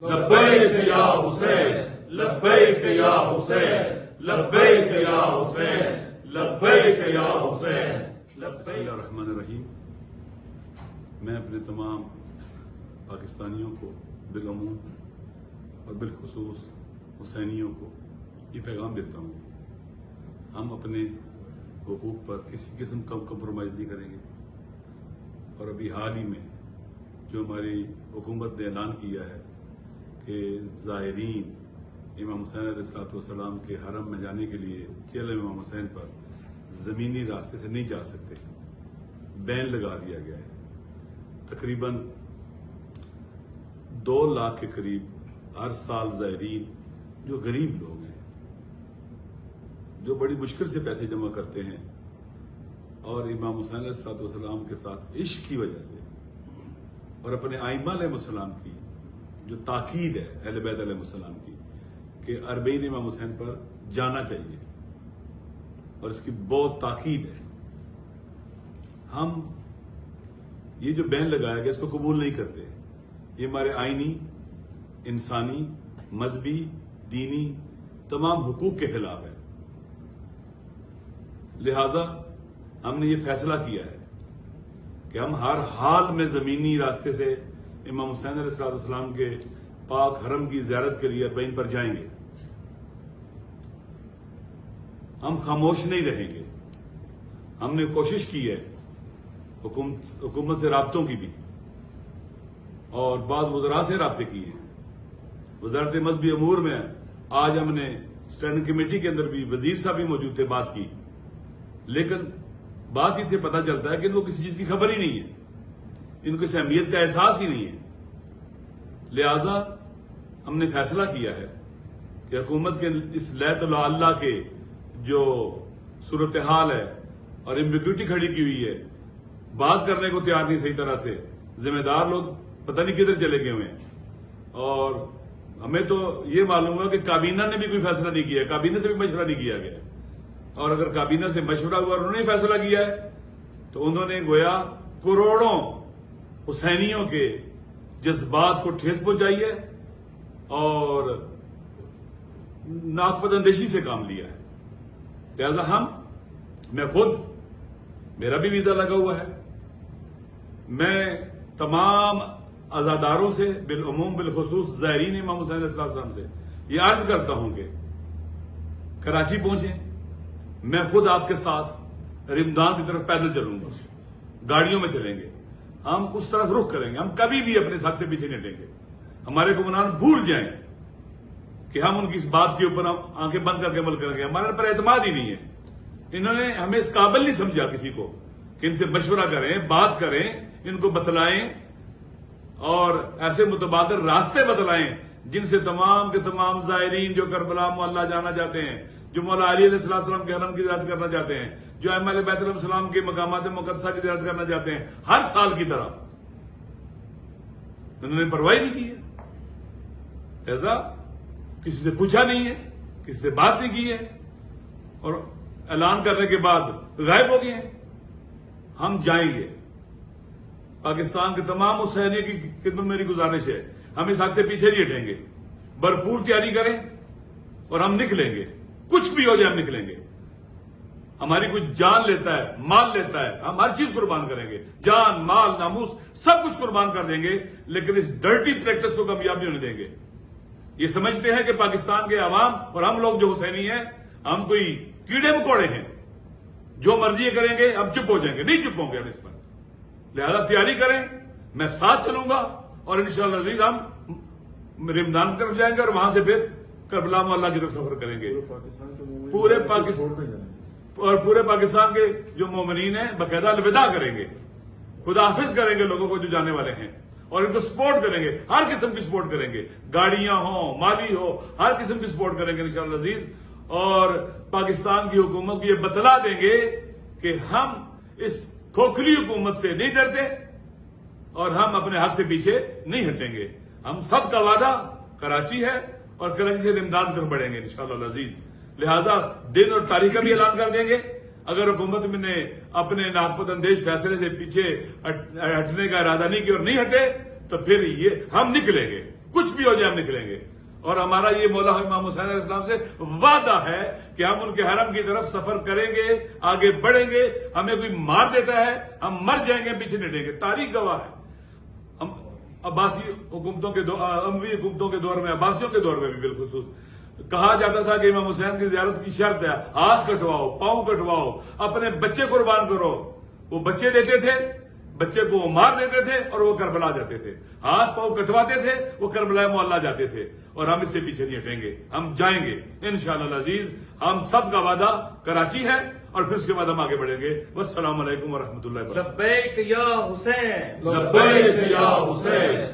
لبیک یا حسین لبیک یا حسین لبیک یا حسین لبیک یا حسین بسم اللہ الرحمن الرحیم۔ میں اپنے تمام پاکستانیوں کو بالعموم اور بالخصوص حسینیوں کو یہ پیغام دیتا ہوں، ہم اپنے حقوق پر کسی قسم کا کمپرومائز نہیں کریں گے۔ اور ابھی حال ہی میں جو ہماری حکومت نے اعلان کیا ہے کہ زائرین امام حسین علیہ السلام کے حرم میں جانے کے لیے چیلہ امام حسین پر زمینی راستے سے نہیں جا سکتے، بین لگا دیا گیا ہے۔ تقریباً 2 لاکھ کے قریب ہر سال زائرین جو غریب لوگ ہیں، جو بڑی مشکل سے پیسے جمع کرتے ہیں اور امام حسین علیہ السلام کے ساتھ عشق کی وجہ سے اور اپنے ائمہ علیہ السلام کی جو تاکید ہے اہل بیت علیہ السلام کی کہ اربعین امام حسین پر جانا چاہیے اور اس کی بہت تاکید ہے، ہم یہ جو بین لگایا گیا اس کو قبول نہیں کرتے۔ یہ ہمارے آئینی، انسانی، مذہبی، دینی تمام حقوق کے خلاف ہے۔ لہذا ہم نے یہ فیصلہ کیا ہے کہ ہم ہر حال میں زمینی راستے سے امام حسین علیہ السلام کے پاک حرم کی زیارت کے لیے اربعین پر جائیں گے۔ ہم خاموش نہیں رہیں گے۔ ہم نے کوشش کی ہے حکومت سے رابطوں کی بھی اور بعض وزراء سے رابطے کیے ہیں۔ وزارت مذہبی امور میں آج ہم نے اسٹینڈنگ کمیٹی کے اندر بھی وزیر صاحب بھی موجود تھے، بات کی، لیکن بات چیت سے پتہ چلتا ہے کہ ان کو کسی چیز کی خبر ہی نہیں ہے، ان کو اس اہمیت کا احساس ہی نہیں ہے۔ لہذا ہم نے فیصلہ کیا ہے کہ حکومت کے اس لیت اللہ کے جو صورتحال ہے اور ایمبیگوٹی کھڑی کی ہوئی ہے، بات کرنے کو تیار نہیں صحیح طرح سے، ذمہ دار لوگ پتہ نہیں کدھر چلے گئے ہوئے ہیں، اور ہمیں تو یہ معلوم ہوا کہ کابینہ نے بھی کوئی فیصلہ نہیں کیا ہے، کابینہ سے بھی مشورہ نہیں کیا گیا، اور اگر کابینہ سے مشورہ ہوا اور انہوں نے فیصلہ کیا ہے تو انہوں نے گویا کروڑوں حسینیوں کے جذبات کو ٹھیس پہنچائی ہے اور ناقابل اندیشی سے کام لیا ہے۔ لہذا میں خود، میرا بھی ویزا لگا ہوا ہے، میں تمام عزاداروں سے بالعموم بالخصوص زائرین امام حسین علیہ السلام سے یہ عرض کرتا ہوں کہ کراچی پہنچیں، میں خود آپ کے ساتھ رمضان کی طرف پیدل چلوں گا، گاڑیوں میں چلیں گے، ہم اس طرف رخ کریں گے، ہم کبھی بھی اپنے ساتھ سے پیچھے نہیں ہٹیں گے۔ ہمارے حکمران بھول جائیں کہ ہم ان کی اس بات کے اوپر آنکھیں بند کر کے عمل کریں گے، ہمارے پر اعتماد ہی نہیں ہے۔ انہوں نے ہمیں اس قابل نہیں سمجھا کسی کو کہ ان سے مشورہ کریں، بات کریں، ان کو بتلائیں اور ایسے متبادل راستے بتلائیں جن سے تمام کے تمام زائرین جو کربلا معلیٰ جانا چاہتے ہیں، جو مولا علی علیہ السلام کے حرم کی زیارت کرنا چاہتے ہیں، جو ائمہ اہل بیت علیہ السلام کے مقامات مقدسہ کی زیارت کرنا چاہتے ہیں، ہر سال کی طرح انہوں نے پرواہ نہیں کی ہے۔ ایسا کسی سے پوچھا نہیں ہے، کسی سے بات نہیں کی ہے اور اعلان کرنے کے بعد غائب ہو گئے ہیں۔ ہم جائیں گے، پاکستان کے تمام حسینیوں کی خدمت میری گزارش ہے، ہم اس حق سے پیچھے نہیں ہٹیں گے، بھرپور تیاری کریں اور ہم نکلیں گے، کچھ بھی ہو جائے ہم نکلیں گے۔ ہماری کوئی جان لیتا ہے، مال لیتا ہے، ہم ہر چیز قربان کریں گے، جان، مال، ناموس سب کچھ قربان کر دیں گے، لیکن اس ڈرٹی پریکٹس کو کامیاب نہیں ہونے دیں گے۔ یہ سمجھتے ہیں کہ پاکستان کے عوام اور ہم لوگ جو حسینی ہیں ہم کوئی کیڑے مکوڑے ہیں، جو مرضی کریں گے ہم چپ ہو جائیں گے، نہیں چپ ہوں گے ہم اس پر۔ لہذا تیاری کریں، میں ساتھ چلوں گا اور انشاءاللہ عزیز ہم رمضان کی طرف جائیں گے اور وہاں سے پھر کربلا معلیٰ کی طرف سفر کریں گے۔ پورے پاکستان کے جو مومنین ہیں باقاعدہ الوداع کریں گے، خدا حافظ کریں گے لوگوں کو جو جانے والے ہیں، اور ان کو سپورٹ کریں گے، ہر قسم کی سپورٹ کریں گے، گاڑیاں ہوں، مالی ہو، ہر قسم کی سپورٹ کریں گے انشاءاللہ عزیز، اور پاکستان کی حکومت کو یہ بتلا دیں گے کہ ہم اس کھوکھلی حکومت سے نہیں ڈرتے اور ہم اپنے حق سے پیچھے نہیں ہٹیں گے۔ ہم سب کا وعدہ کراچی ہے اور کراچی سے رمضان کی طرف بڑھیں گے انشاءاللہ عزیز۔ لہذا دن اور تاریخ کا بھی اعلان کر دیں گے۔ اگر حکومت نے اپنے ناقابل اندیش فیصلے سے پیچھے ہٹنے کا ارادہ نہیں کیا اور نہیں ہٹے تو پھر یہ ہم نکلیں گے۔ کچھ بھی ہو جائے ہم نکلیں گے. اور ہمارا یہ مولا امام حسین علیہ السلام سے وعدہ ہے کہ ہم ان کے حرم کی طرف سفر کریں گے, آگے بڑھیں گے. ہمیں کوئی مار دیتا ہے ہم مر جائیں گے, پیچھے نہیں ہٹیں گے. تاریخ گواہ ہے. ہم عباسی حکومتوں کے اموی حکومتوں کے دور میں, عباسیوں کے دور میں بھی بالخصوص کہا جاتا تھا کہ امام حسین کی زیارت کی شرط ہے ہاتھ کٹواؤ, پاؤں کٹواؤ, اپنے بچے قربان کرو. وہ بچے دیتے تھے, بچے کو وہ مار دیتے تھے اور وہ کربلا جاتے تھے. ہاتھ پاؤں کٹواتے تھے, وہ کربلا معلّہ جاتے تھے. اور ہم اس سے پیچھے نہیں ہٹیں گے, ہم جائیں گے انشاءاللہ العزیز. ہم سب کا وعدہ کراچی ہے اور پھر اس کے بعد ہم آگے بڑھیں گے. والسلام علیکم ورحمۃ اللہ وبرکاتہ. لبیک یا حسین. لبیک یا حسین.